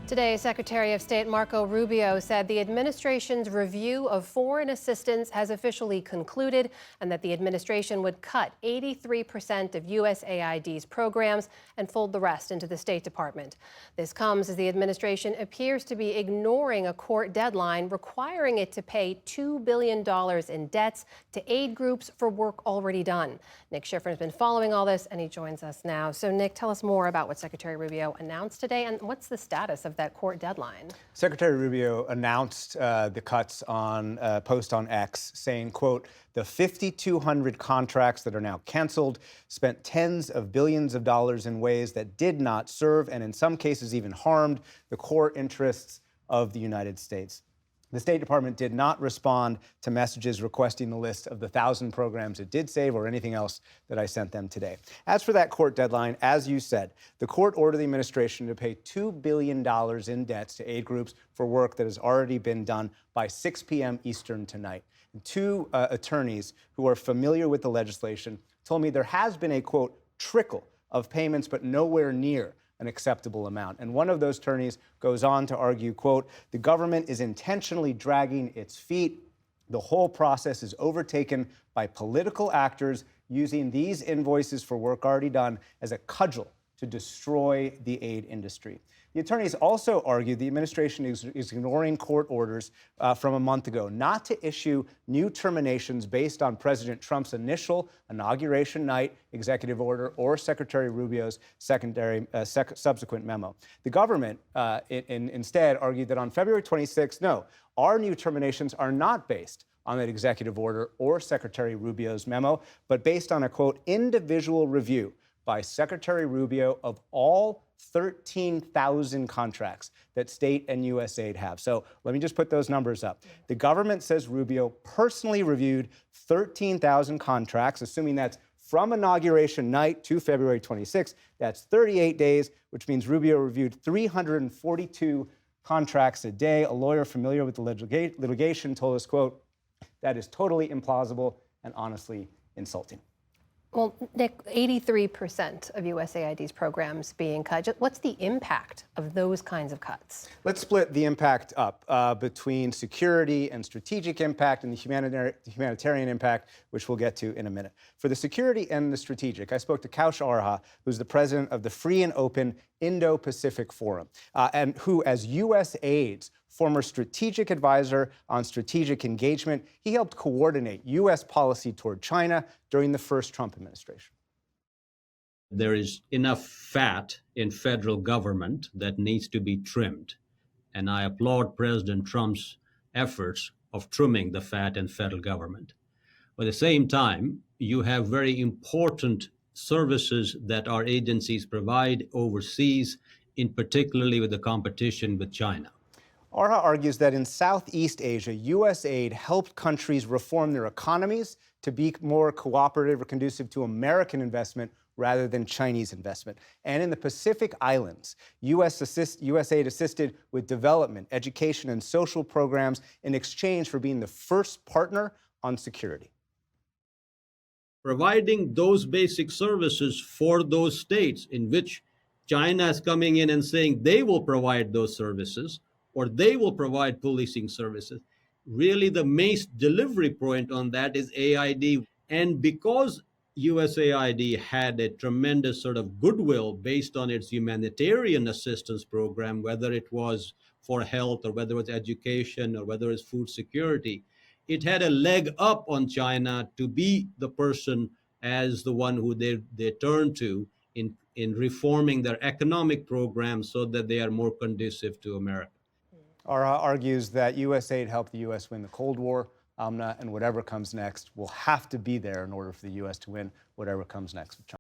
Today, Secretary of State Marco Rubio said the administration's review of foreign assistance has officially concluded and that the administration would cut 83% of USAID's programs and fold the rest into the State Department. This comes as the administration appears to be ignoring a court deadline requiring it to pay $2 billion in debts to aid groups for work already done. Nick Schifrin has been following all this, and he joins us now. So, Nick, tell us more about what Secretary Rubio announced today, and what's the status of that court deadline? Secretary Rubio announced the cuts on a post on X, saying, quote, the 5,200 contracts that are now canceled spent tens of billions of dollars in ways that did not serve and in some cases even harmed the core interests of the United States. The State Department did not respond to messages requesting the list of the 1,000 programs it did save or anything else that I sent them today. As for that court deadline, as you said, the court ordered the administration to pay $2 billion in debts to aid groups for work that has already been done by 6 p.m. Eastern tonight. And two attorneys who are familiar with the legislation told me there has been a, quote, trickle of payments, but nowhere near an acceptable amount. And one of those attorneys goes on to argue, quote, the government is intentionally dragging its feet. The whole process is overtaken by political actors using these invoices for work already done as a cudgel to destroy the aid industry. The attorneys also argue the administration is ignoring court orders from a month ago not to issue new terminations based on President Trump's initial inauguration night executive order or Secretary Rubio's subsequent memo. The government instead argued that on February 26th, no, our new terminations are not based on that executive order or Secretary Rubio's memo, but based on a, quote, individual review by Secretary Rubio of all 13,000 contracts that state and USAID have. So let me just put those numbers up. The government says Rubio personally reviewed 13,000 contracts, assuming that's from inauguration night to February 26th. That's 38 days, which means Rubio reviewed 342 contracts a day. A lawyer familiar with the litigation told us, quote, that is totally implausible and honestly insulting. Well, Nick, 83% of USAID's programs being cut. What's the impact of those kinds of cuts? Let's split the impact up between security and strategic impact and the humanitarian impact, which we'll get to in a minute. For the security and the strategic, I spoke to Kaush Arha, who's the president of the Free and Open Indo-Pacific Forum, and who, as USAID's former strategic advisor on strategic engagement, he helped coordinate U.S. policy toward China during the first Trump administration. There is enough fat in federal government that needs to be trimmed. And I applaud President Trump's efforts of trimming the fat in federal government. But at the same time, you have very important services that our agencies provide overseas, in particularly with the competition with China. Arha argues that in Southeast Asia, USAID helped countries reform their economies to be more cooperative or conducive to American investment rather than Chinese investment. And in the Pacific Islands, USAID assisted with development, education, and social programs in exchange for being the first partner on security. Providing those basic services for those states in which China is coming in and saying they will provide those services, or they will provide policing services. Really, the main delivery point on that is AID. And because USAID had a tremendous sort of goodwill based on its humanitarian assistance program, whether it was for health or whether it was education or whether it's food security, it had a leg up on China to be the person as the one who they turn to in reforming their economic programs so that they are more conducive to America. Arha argues that USAID helped the U.S. win the Cold War, and whatever comes next will have to be there in order for the U.S. to win whatever comes next with China.